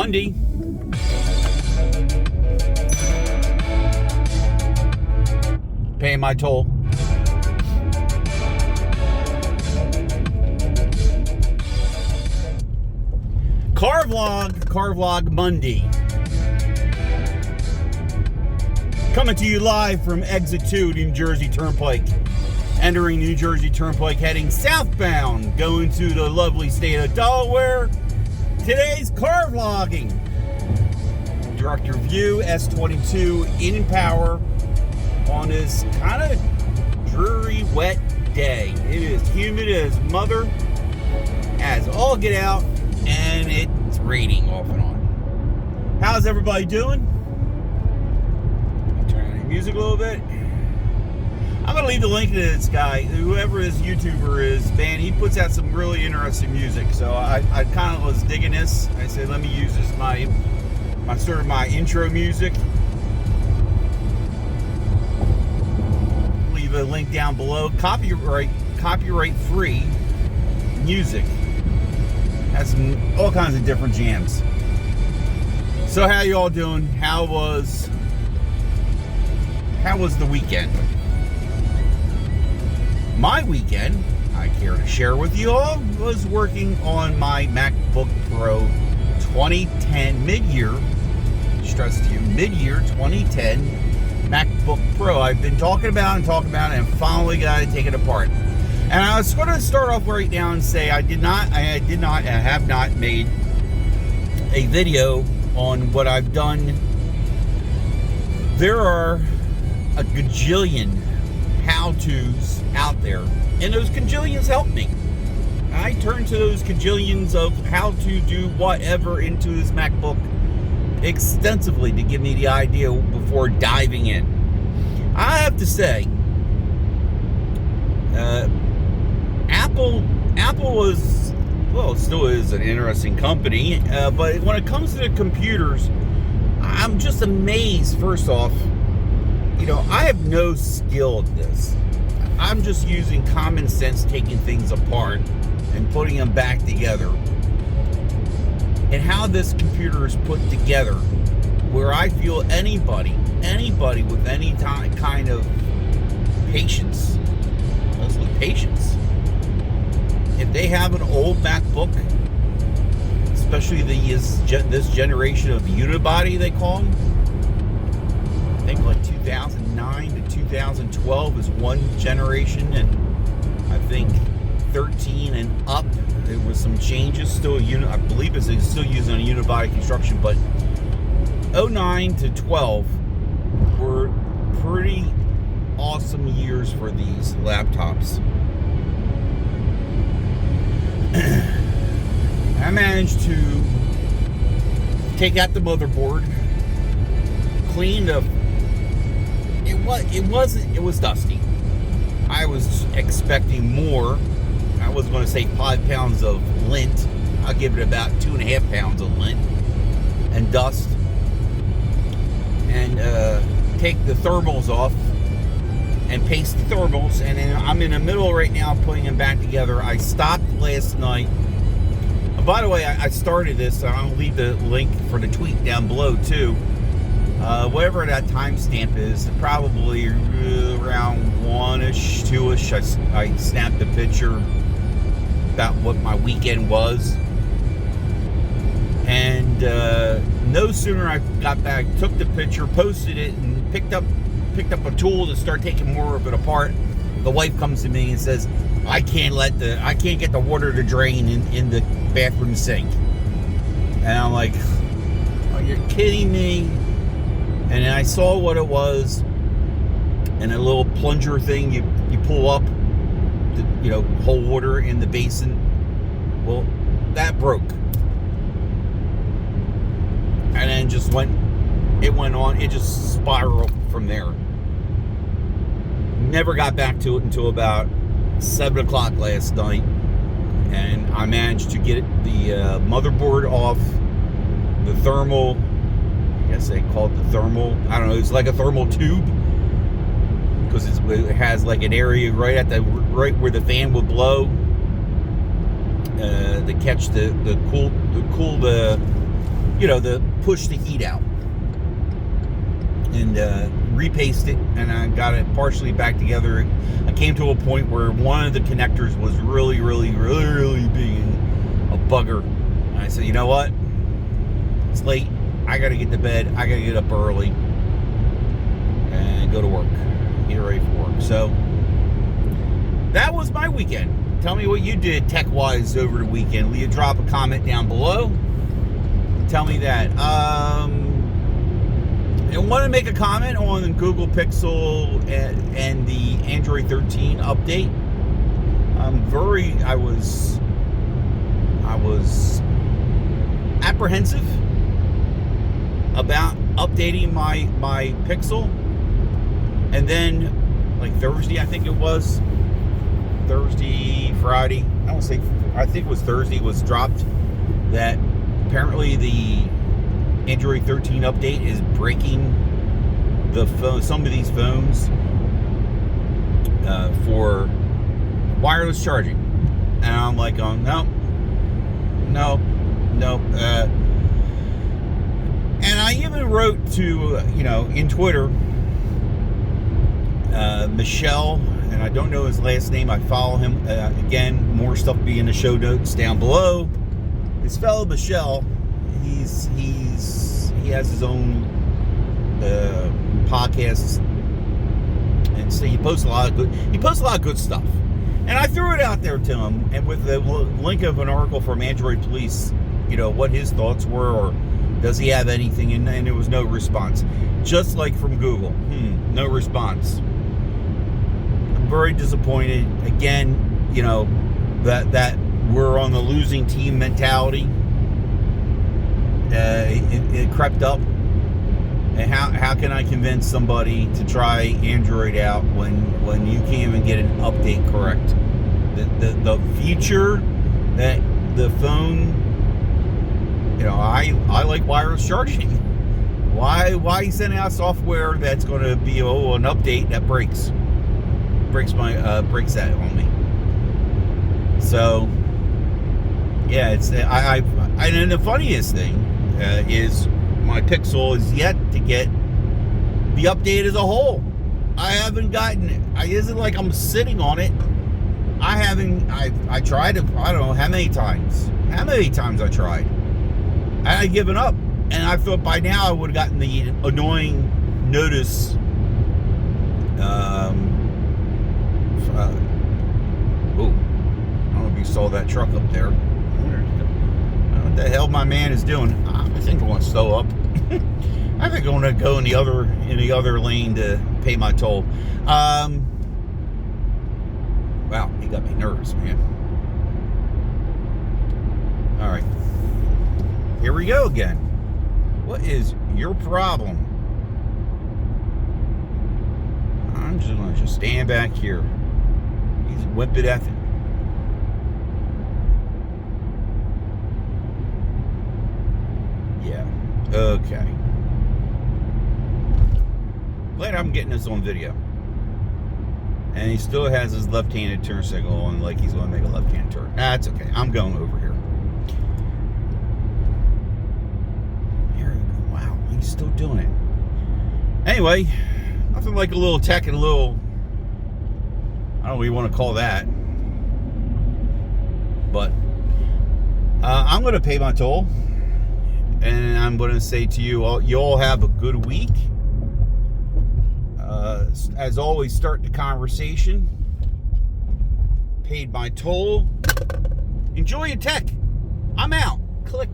Monday. Paying my toll. Car vlog Monday. Coming to you live from exit 2, New Jersey Turnpike. Entering New Jersey Turnpike, heading southbound, going to the lovely state of Delaware. Today's car vlogging. Director View S22 in power on this kind of dreary, wet day. It is humid as mother, as all get out, and it's raining off and on. How's everybody doing? Turn on the music a little bit. I'm going to leave the link to this guy, whoever this YouTuber is, man, he puts out some really interesting music. So I kind of was digging this. I said, let me use this my sort of my intro music. Leave a link down below. Copyright free music. Has some all kinds of different jams. So how you all doing? How was the weekend? My weekend, I care to share with you all, was working on my MacBook Pro 2010 mid-year, stress to you, mid-year 2010 MacBook Pro. I've been talking about it and finally got to take it apart. And I was going to start off right now and say I have not made a video on what I've done. There are a gajillion how-tos out there, and those gajillions help me. I turn to those gajillions of how to do whatever into this MacBook extensively to give me the idea before diving in. I have to say, Apple was, well, still is an interesting company, but when it comes to the computers, I'm just amazed. First off, you know, I have no skill at this. I'm just using common sense, taking things apart and putting them back together. And how this computer is put together, where I feel anybody with any kind of patience, mostly patience, if they have an old MacBook, especially this generation of unibody they call them, I think like 2009 to 2012 is one generation, and I think 13 and up there was some changes. Still, I believe it's still using a unibody construction, but 09 to 12 were pretty awesome years for these laptops. I managed to take out the motherboard, clean the. It was dusty. I was expecting more. I was going to say 5 pounds of lint. I'll give it about 2.5 pounds of lint and dust. And take the thermals off and paste the thermals. And then I'm in the middle right now putting them back together. I stopped last night. By the way, I started this. I'll leave the link for the tweet down below too. Whatever that timestamp is, probably around 1-ish, 2-ish, I snapped a picture about what my weekend was. And no sooner I got back, took the picture, posted it, and picked up a tool to start taking more of it apart. The wife comes to me and says, I can't get the water to drain in the bathroom sink. And I'm like, oh, you're kidding me. And then I saw what it was, and a little plunger thing you pull up to, hold water in the basin. Well, that broke. And then it went on, it just spiraled from there. Never got back to it until about 7 o'clock last night. And I managed to get the motherboard off, the thermal, I guess they call it the thermal, I don't know, it's like a thermal tube, because it has like an area right where the fan would blow to catch the the push the heat out, and repaste it, and I got it partially back together. I came to a point where one of the connectors was really being a bugger, and I said, you know what, it's late, I gotta get to bed, I gotta get up early and go to work, get ready for work. So that was my weekend. Tell me what you did tech-wise over the weekend. Will you drop a comment down below? Tell me that. I want to make a comment on Google Pixel and the Android 13 update. I was apprehensive about updating my Pixel, and then like Thursday, I think it was Friday. I think it was Thursday. Was dropped that apparently the Android 13 update is breaking the phone, some of these phones for wireless charging, and I'm like, no. And I even wrote to in Twitter, Michelle, and I don't know his last name. I follow him. Again, more stuff will be in the show notes down below. His fellow Michelle, he has his own podcasts, and so he posts a lot of good stuff. And I threw it out there to him, and with the link of an article from Android Police, what his thoughts were, or does he have anything, and there was no response. Just like from Google, no response. I'm very disappointed. Again, that we're on the losing team mentality. It crept up, and how can I convince somebody to try Android out when you can't even get an update correct? The feature that the phone, I like wireless charging. Why send out software that's going to be an update that breaks that on me? So yeah, and the funniest thing is my Pixel is yet to get the update as a whole. I haven't gotten it. It isn't like I'm sitting on it. I tried it, I don't know how many times I tried. I had given up, and I thought by now I would have gotten the annoying notice. I don't know if you saw that truck up there. What the hell my man is doing? I think I want to slow up. I think I want to go in the other lane to pay my toll. Wow, he got me nervous, man. All right, here we go again. What is your problem? I'm just gonna stand back here. He's whipping at it. Yeah. Okay. Glad I'm getting this on video. And he still has his left-handed turn signal on, like he's going to make a left-hand turn. That's okay. I'm going over here. Wow, he's still doing it. Anyway, nothing like a little tech and a little, I don't know what you want to call that. But I'm going to pay my toll. And I'm going to say to you all have a good week. As always, start the conversation. Paid my toll. Enjoy your tech. I'm out. Click.